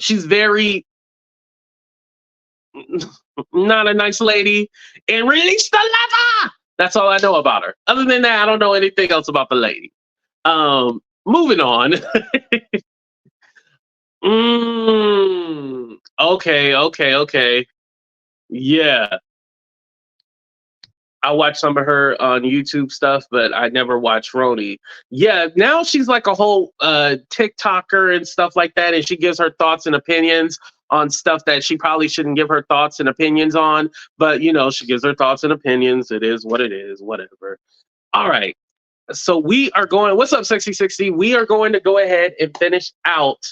She's very not a nice lady. And release the lever. That's all I know about her. Other than that, I don't know anything else about the lady. Moving on. Okay, okay, okay. Yeah. I watched some of her on YouTube stuff, but I never watched Roni. Yeah, now she's like a whole TikToker and stuff like that, and she gives her thoughts and opinions on stuff that she probably shouldn't give her thoughts and opinions on. But you know, she gives her thoughts and opinions. It is what it is, whatever. All right. So we are going, what's up, Sexy 60? We are going to go ahead and finish out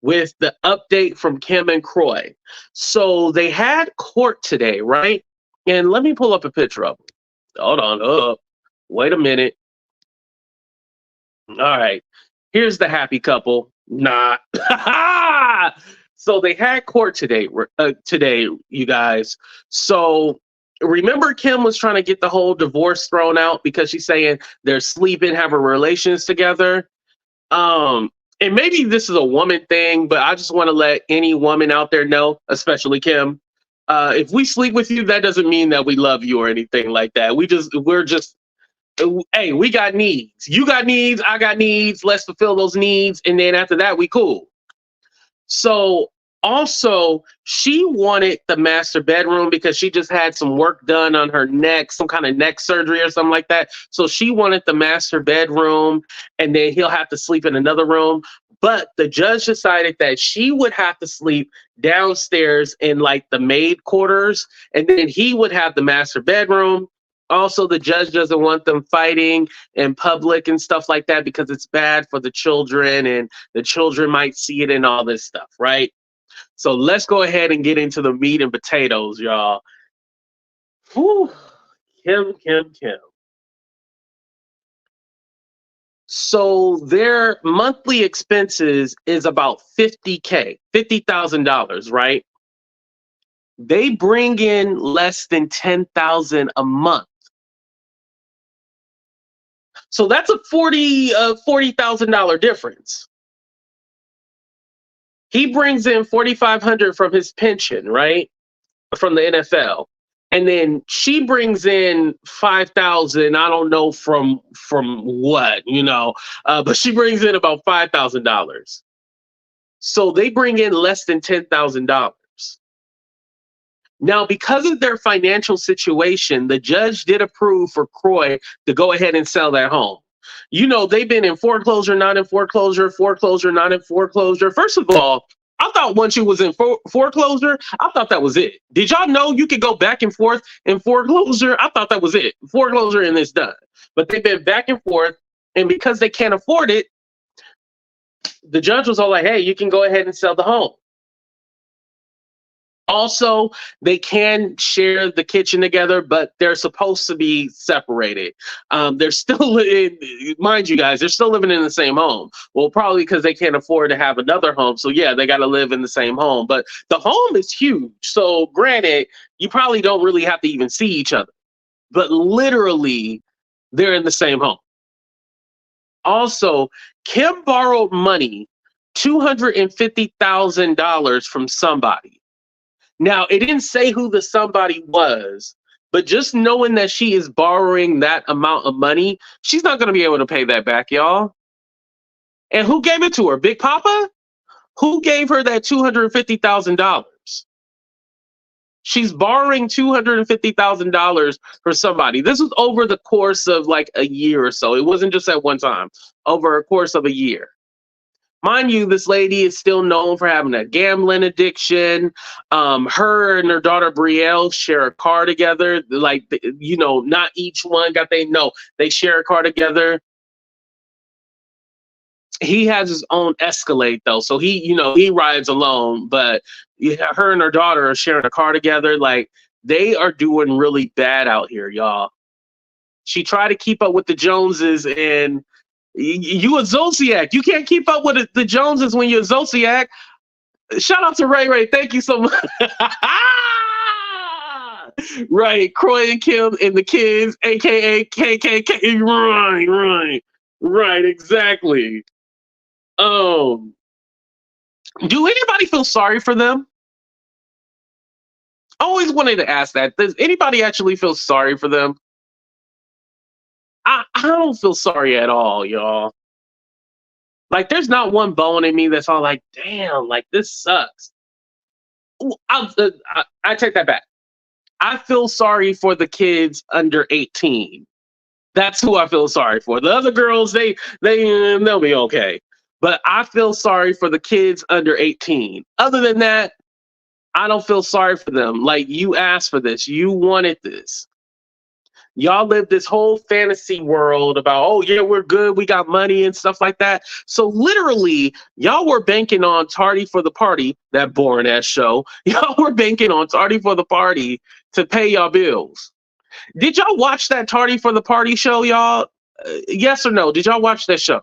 with the update from Kim and Kroy. So they had court today, right? And let me pull up a picture of them. Hold on. Oh, wait a minute. All right. Here's the happy couple. Nah. So they had court today, you guys. So remember Kim was trying to get the whole divorce thrown out because she's saying they're sleeping, having relations together. And maybe this is a woman thing, but I just want to let any woman out there know, especially Kim, if we sleep with you, that doesn't mean that we love you or anything like that. We're just, hey, we got needs. You got needs, I got needs. Let's fulfill those needs. And then after that, we cool. So also, she wanted the master bedroom because she just had some work done on her neck, some kind of neck surgery or something like that. So she wanted the master bedroom, and then he'll have to sleep in another room. But the judge decided that she would have to sleep downstairs in like the maid quarters, and then he would have the master bedroom. Also, the judge doesn't want them fighting in public and stuff like that because it's bad for the children, and the children might see it and all this stuff, right? So let's go ahead and get into the meat and potatoes, y'all. Whew. Kim. So their monthly expenses is about $50K, $50,000, right? They bring in less than $10,000 a month. So that's a $40,000 difference. He brings in $4,500 from his pension, right? From the NFL. And then she brings in 5,000. I don't know from what, but she brings in about $5,000. So they bring in less than $10,000. Now, because of their financial situation, the judge did approve for Kroy to go ahead and sell that home. They've been in foreclosure, not in foreclosure, foreclosure, not in foreclosure. First of all, I thought once you was in foreclosure, I thought that was it. Did y'all know you could go back and forth in foreclosure? I thought that was it. Foreclosure and it's done. But they've been back and forth, and because they can't afford it, the judge was all like, hey, you can go ahead and sell the home. Also, they can share the kitchen together, but they're supposed to be separated. They're still, mind you guys, they're still living in the same home. Well, probably because they can't afford to have another home. So yeah, they got to live in the same home. But the home is huge. So granted, you probably don't really have to even see each other. But literally, they're in the same home. Also, Kim borrowed money, $250,000 from somebody. Now, it didn't say who the somebody was, but just knowing that she is borrowing that amount of money, she's not going to be able to pay that back, y'all. And who gave it to her? Big Papa? Who gave her that $250,000? She's borrowing $250,000 for somebody. This was over the course of like a year or so. It wasn't just at one time, over a course of a year. Mind you, this lady is still known for having a gambling addiction. Her and her daughter Brielle share a car together. Like, not each one they share a car together. He has his own Escalade though, so he rides alone. But her and her daughter are sharing a car together. Like, they are doing really bad out here, y'all. She tried to keep up with the Joneses, and you a Zolciak. You can't keep up with the Joneses when you're a Zolciak. Shout out to Ray Ray. Thank you so much. Right. Kroy and Kim and the kids, a.k.a. KKK. Right. Exactly. Do anybody feel sorry for them? I always wanted to ask that. Does anybody actually feel sorry for them? I don't feel sorry at all, y'all. Like, there's not one bone in me that's all like, damn, like this sucks. I take that back. I feel sorry for the kids under 18. That's who I feel sorry for. The other girls, they'll be okay. But I feel sorry for the kids under 18. Other than that, I don't feel sorry for them. Like, you asked for this, you wanted this. Y'all live this whole fantasy world about, oh yeah, we're good, we got money and stuff like that. So literally, y'all were banking on Tardy for the Party, that boring ass show. Y'all were banking on Tardy for the Party to pay y'all bills. Did y'all watch that Tardy for the Party show, y'all? Yes or no? Did y'all watch that show?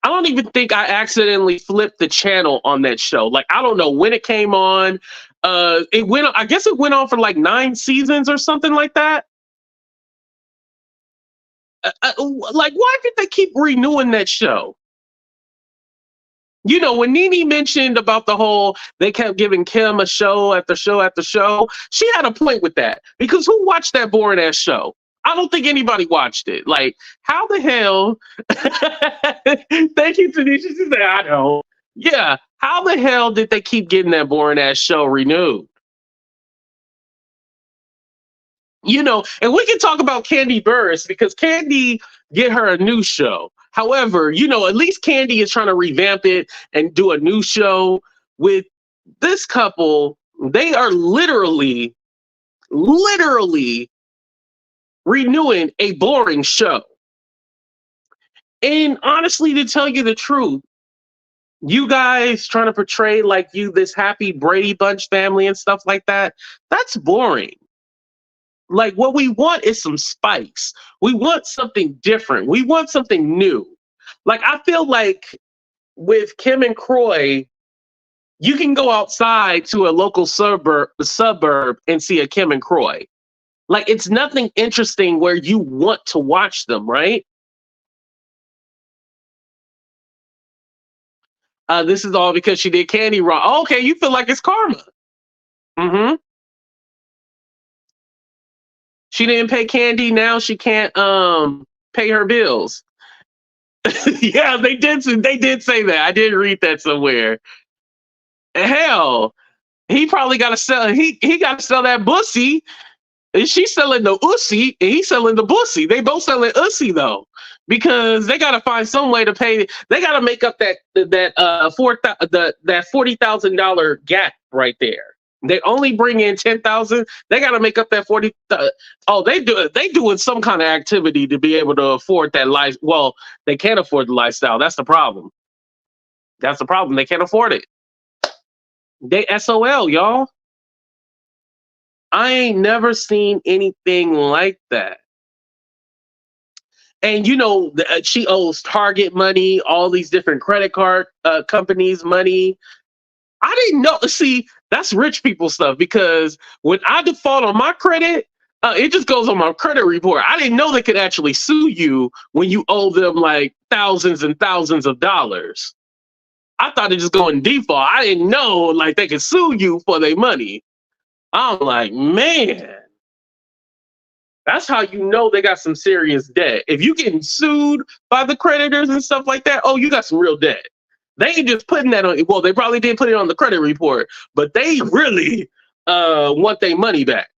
I don't even think I accidentally flipped the channel on that show. Like, I don't know when it came on. It went. I guess it went on for like 9 seasons or something like that. Like, why did they keep renewing that show? You know, when Nene mentioned about the whole, they kept giving Kim a show after show after show, she had a point with that. Because who watched that boring ass show? I don't think anybody watched it. Like, how the hell? Thank you, Tanisha. She said, I know. Yeah, how the hell did they keep getting that boring ass show renewed? You know, and we can talk about Candy Burris because Candy get her a new show. However, you know, at least Candy is trying to revamp it and do a new show. With this couple, they are literally renewing a boring show. And honestly, to tell you the truth, you guys trying to portray like you this happy Brady Bunch family and stuff like that, that's boring. Like, what we want is some spice. We want something different. We want something new. Like, I feel like with Kim and Kroy, you can go outside to a local suburb and see a Kim and Kroy. Like, it's nothing interesting where you want to watch them, right? This is all because she did Candy wrong. Oh, okay, you feel like it's karma. Mm-hmm. She didn't pay Candy. Now she can't pay her bills. Yeah, they did. They did say that. I did read that somewhere. Hell, he probably got to sell. He got to sell that bussy. And she's selling the ussy, and he's selling the bussy. They both selling ussy though, because they got to find some way to pay. They got to make up that $40,000 gap right there. They only bring in 10,000. They got to make up that 40. Oh, they doing some kind of activity to be able to afford that life. Well, they can't afford the lifestyle. That's the problem. That's the problem. They can't afford it. They SOL, y'all. I ain't never seen anything like that. And you know, she owes Target money, all these different credit card companies money. I didn't know. See, that's rich people stuff because when I default on my credit, it just goes on my credit report. I didn't know they could actually sue you when you owe them like thousands and thousands of dollars. I thought it just go in default. I didn't know like they could sue you for their money. I'm like, man, that's how you know they got some serious debt. If you getting sued by the creditors and stuff like that, oh, you got some real debt. They ain't just putting that on. Well, they probably didn't put it on the credit report, but they really want their money back.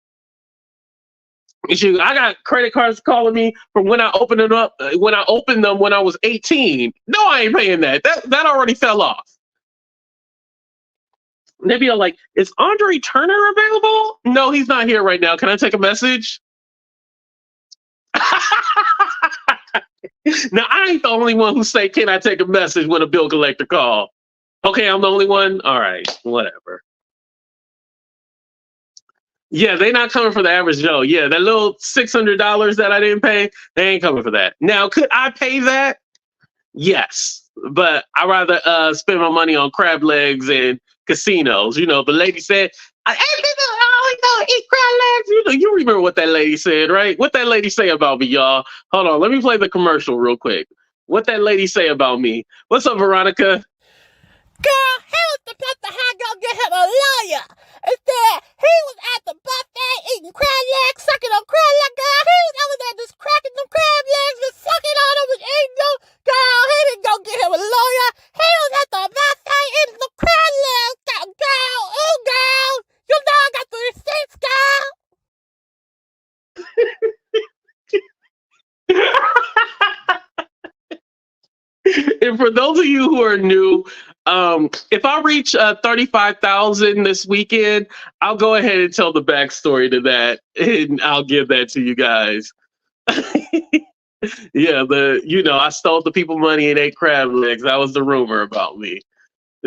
I got credit cards calling me from when I opened them up. When I opened them when I was 18. No, I ain't paying that. That already fell off. They'd be like, "Is Andre Turner available?" No, he's not here right now. Can I take a message? Now I ain't the only one who say, "Can I take a message?" when a bill collector call. Okay, I'm the only one. All right, whatever. Yeah, they not coming for the average Joe. Yeah, that little $600 that I didn't pay, they ain't coming for that. Now, could I pay that? Yes, but I rather spend my money on crab legs and casinos. You know, the lady said, "I only know eat crab legs." You remember what that lady said, right? What that lady say about me, y'all? Hold on, let me play the commercial real quick. What that lady say about me? What's up, Veronica? Girl, he was supposed to have go get him a lawyer. Instead, he was at the buffet eating crab legs, sucking on crab legs. Girl, he was over there just cracking them crab legs and sucking on them and eating them. Girl, he didn't go get him a lawyer. He was at the buffet eating the crab legs. Girl, oh girl, you know I got the receipts, girl. And for those of you who are new, if I reach 35,000 this weekend, I'll go ahead and tell the backstory to that, and I'll give that to you guys. Yeah, I stole the people money and ate crab legs. That was the rumor about me.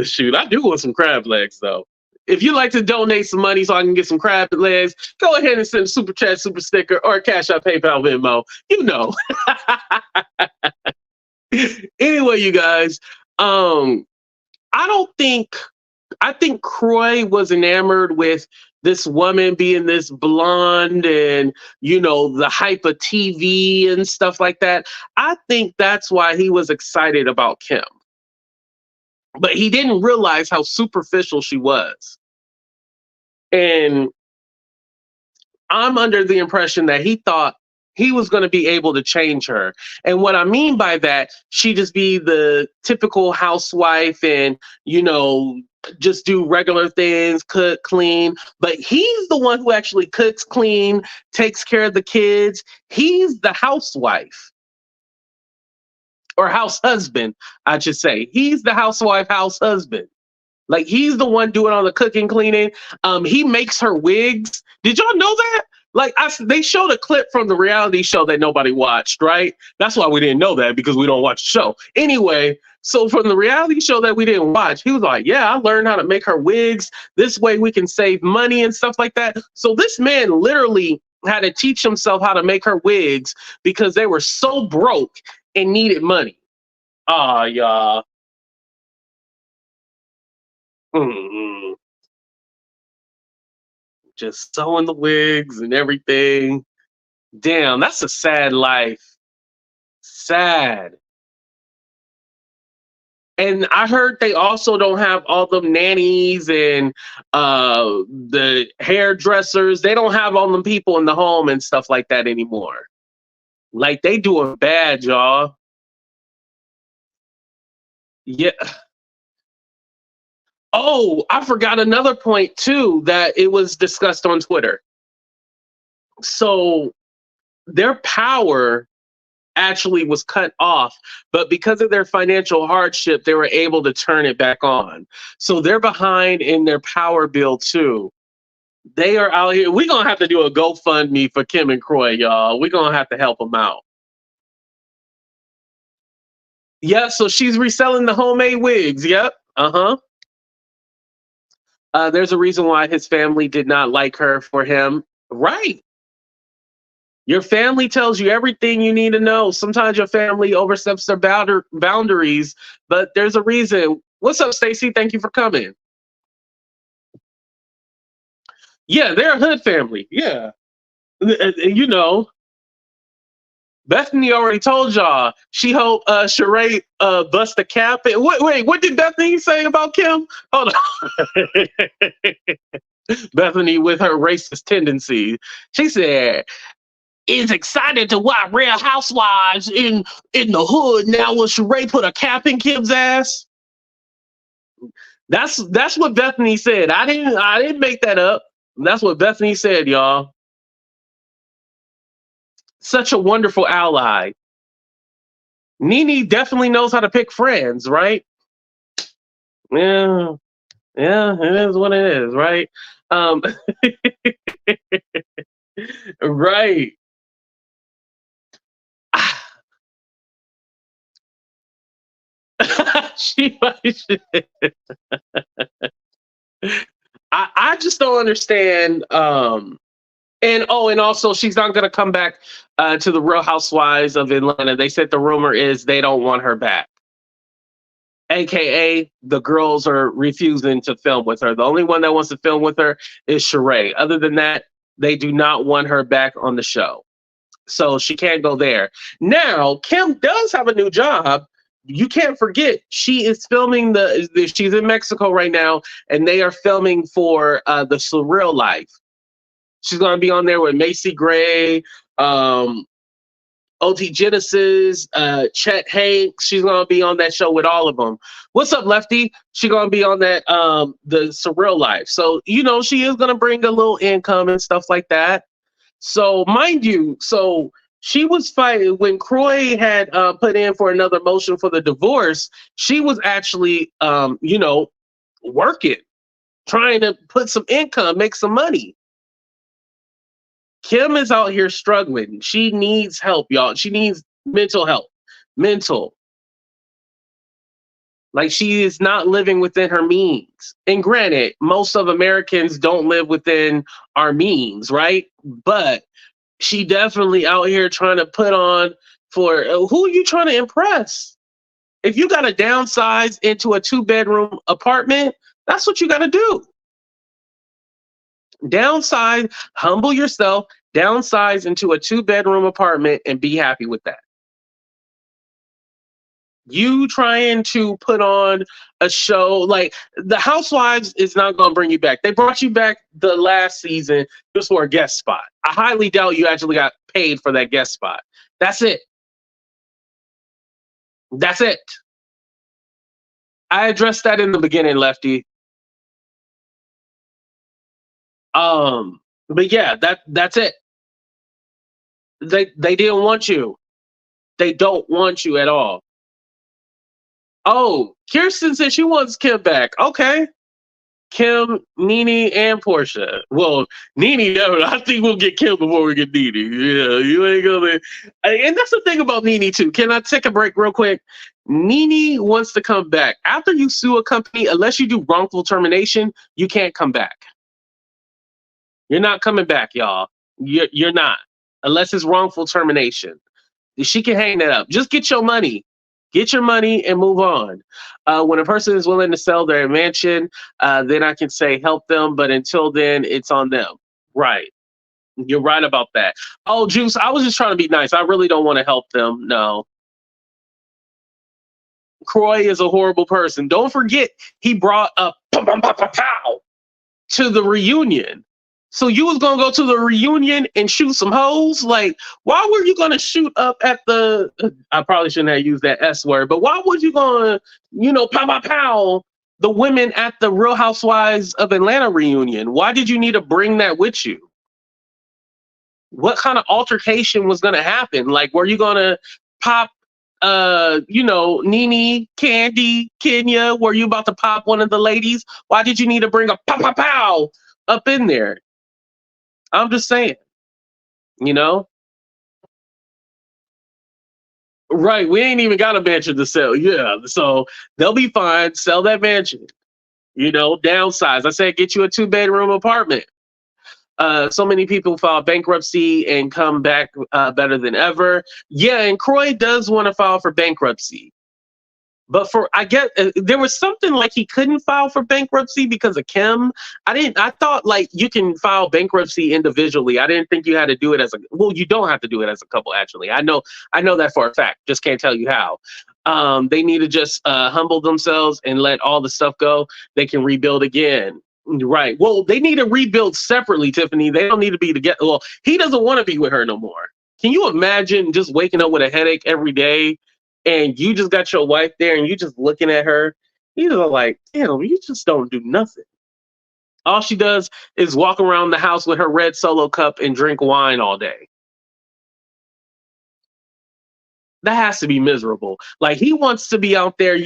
Shoot, I do want some crab legs though. If you'd like to donate some money so I can get some crab legs, go ahead and send a super chat, super sticker, or Cash App, PayPal, Venmo. You know. Anyway, you guys, I think Kroy was enamored with this woman being this blonde and, the hype of TV and stuff like that. I think that's why he was excited about Kim. But he didn't realize how superficial she was. And I'm under the impression that he thought he was going to be able to change her. And what I mean by that, she just be the typical housewife and, just do regular things, cook, clean. But he's the one who actually cooks, clean, takes care of the kids. He's the housewife. Or house husband, I should say. He's the housewife, house husband. Like, he's the one doing all the cooking, cleaning. He makes her wigs. Did y'all know that? Like, they showed a clip from the reality show that nobody watched, right? That's why we didn't know that, because we don't watch the show. Anyway, so from the reality show that we didn't watch, he was like, yeah, I learned how to make her wigs. This way we can save money and stuff like that. So this man literally had to teach himself how to make her wigs because they were so broke and needed money. Y'all. Just sewing the wigs and everything. Damn, that's a sad life. Sad. And I heard they also don't have all the nannies and the hairdressers. They don't have all them people in the home and stuff like that anymore. Like, they doing bad, y'all. Yeah. Oh, I forgot another point too, that it was discussed on Twitter. So their power actually was cut off, but because of their financial hardship, they were able to turn it back on. So they're behind in their power bill too. They are out here. We're gonna have to do a GoFundMe for Kim and Kroy, y'all. We're gonna have to help them out. Yeah, so she's reselling the homemade wigs. Yep. There's a reason why his family did not like her for him. Right. Your family tells you everything you need to know. Sometimes your family oversteps their boundaries, but there's a reason. What's up, Stacy? Thank you for coming. Yeah, they're a hood family. Yeah. Bethany already told y'all she hope Sheree bust a cap. Wait, what did Bethany say about Kim? Hold on. Bethany with her racist tendency. She said, is excited to watch Real Housewives in the hood. Now will Sheree put a cap in Kim's ass? That's what Bethany said. I didn't make that up. That's what Bethany said, y'all. Such a wonderful ally. Nene definitely knows how to pick friends, right? Yeah, it is what it is, right? Right. I just don't understand. And also she's not gonna come back to the Real Housewives of Atlanta. They said the rumor is they don't want her back. AKA the girls are refusing to film with her. The only one that wants to film with her is Sheree. Other than that, they do not want her back on the show. So she can't go there. Now, Kim does have a new job You can't forget she is filming she's in Mexico right now, and they are filming for the Surreal Life. She's gonna be on there with Macy Gray, OT Genesis, Chet Hanks. She's gonna be on that show with all of them. What's up, Lefty? She's gonna be on that the Surreal Life. So she is gonna bring a little income and stuff like that. So mind you, so she was fighting when Kroy had put in for another motion for the divorce. She was actually working, trying to put some income, make some money. Kim is out here struggling. She needs help, y'all. She needs mental help. Mental. Like, she is not living within her means. And granted, most of Americans don't live within our means, right? But she definitely out here trying to put on for who are you trying to impress? If you got to downsize into a 2-bedroom apartment, that's what you got to do. Downsize, humble yourself, downsize into a 2-bedroom apartment and be happy with that. You trying to put on a show like The Housewives is not going to bring you back. They brought you back the last season just for a guest spot. I highly doubt you actually got paid for that guest spot. That's it. That's it. I addressed that in the beginning, Lefty. But yeah, that's it. They didn't want you. They don't want you at all. Oh, Kirsten said she wants Kim back. Okay. Kim, Nene, and Portia. Well, Nene, no, I think we'll get Kim before we get Nene. Yeah, you ain't gonna. And that's the thing about Nene too. Can I take a break real quick? Nene wants to come back. After you sue a company, unless you do wrongful termination, you can't come back. You're not coming back, y'all. You're not, unless it's wrongful termination. She can hang that up. Just get your money. Get your money and move on. When a person is willing to sell their mansion, then I can say help them. But until then, it's on them. Right. You're right about that. Oh, Juice, I was just trying to be nice. I really don't want to help them. No. Kroy is a horrible person. Don't forget, he brought up pow to the reunion. So you was gonna go to the reunion and shoot some hoes? Like, why were you gonna shoot up at the? I probably shouldn't have used that S word, but why would you gonna, pow the women at the Real Housewives of Atlanta reunion? Why did you need to bring that with you? What kind of altercation was gonna happen? Like, were you gonna pop? Nene, Candy, Kenya? Were you about to pop one of the ladies? Why did you need to bring a pow up in there? I'm just saying, you know? Right. We ain't even got a mansion to sell. Yeah. So they'll be fine. Sell that mansion. Downsize. I said get you a 2-bedroom apartment. So many people file bankruptcy and come back better than ever. Yeah, and Kroy does want to file for bankruptcy. But I get there was something like he couldn't file for bankruptcy because of Kim. I thought like you can file bankruptcy individually. I didn't think you had to do it you don't have to do it as a couple, actually. I know that for a fact. Just can't tell you how. They need to just humble themselves and let all the stuff go. They can rebuild again. Right. Well, they need to rebuild separately, Tiffany. They don't need to be together. Well, he doesn't want to be with her no more. Can you imagine just waking up with a headache every day and you just got your wife there and you just looking at her? You know, like, damn, you just don't do nothing. All she does is walk around the house with her red Solo cup and drink wine all day. That has to be miserable. Like, he wants to be out there,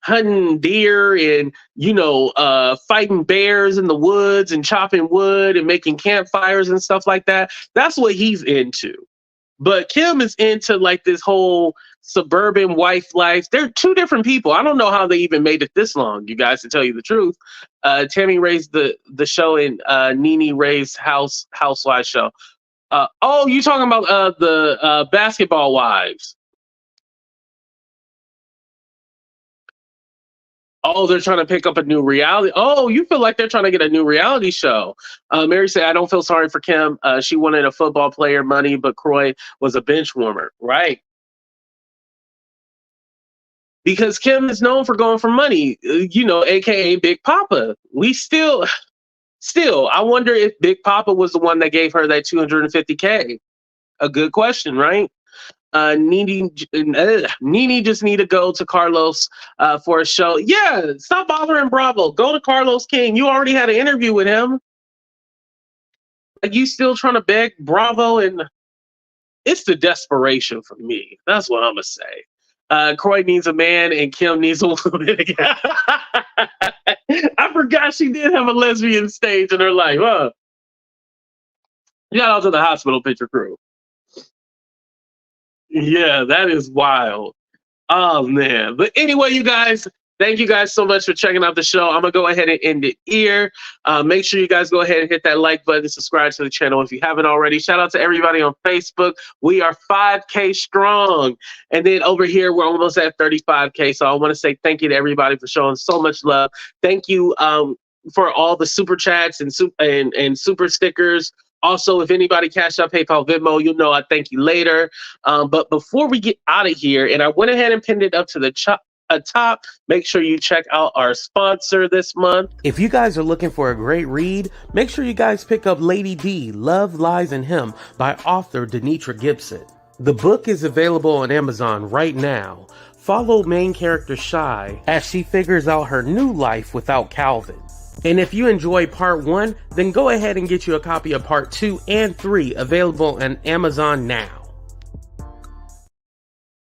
hunting deer and, fighting bears in the woods and chopping wood and making campfires and stuff like that. That's what he's into. But Kim is into like this whole suburban wife life. They're two different people. I don't know how they even made it this long, you guys, to tell you the truth. Tammy raised the show and Nene raised Housewives show. You talking about the Basketball Wives? Oh, they're trying to pick up a new reality. Oh, you feel like they're trying to get a new reality show. Mary said, I don't feel sorry for Kim. She wanted a football player money, but Kroy was a bench warmer. Right. because Kim is known for going for money, aka Big Papa. We still, I wonder if Big Papa was the one that gave her that $250K. A good question, right? Nene just need to go to Carlos for a show. Yeah, stop bothering Bravo. Go to Carlos King. You already had an interview with him. Like, you still trying to beg Bravo, and it's the desperation for me. That's what I'm gonna say. Kroy needs a man and Kim needs a woman. I forgot she did have a lesbian stage in her life, huh? Shout out to the hospital picture crew. Yeah, that is wild. Oh man. But anyway, you guys, thank you guys so much for checking out the show. I'm gonna go ahead and end it here. Make sure you guys go ahead and hit that like button, subscribe to the channel if you haven't already. Shout out to everybody on Facebook. We are 5K strong. And then over here, we're almost at 35K. So I want to say thank you to everybody for showing so much love. Thank you for all the super chats and super stickers. Also, if anybody Cash Out, PayPal, Venmo, you'll know I thank you later. But before we get out of here, and I went ahead and pinned it up to the top, make sure you check out our sponsor this month. If you guys are looking for a great read, make sure you guys pick up Lady D, Love, Lies, and Him by author Denitra Gibson. The book is available on Amazon right now. Follow main character Shy as she figures out her new life without Calvin. And if you enjoy part 1, then go ahead and get you a copy of part 2 and 3 available on Amazon now.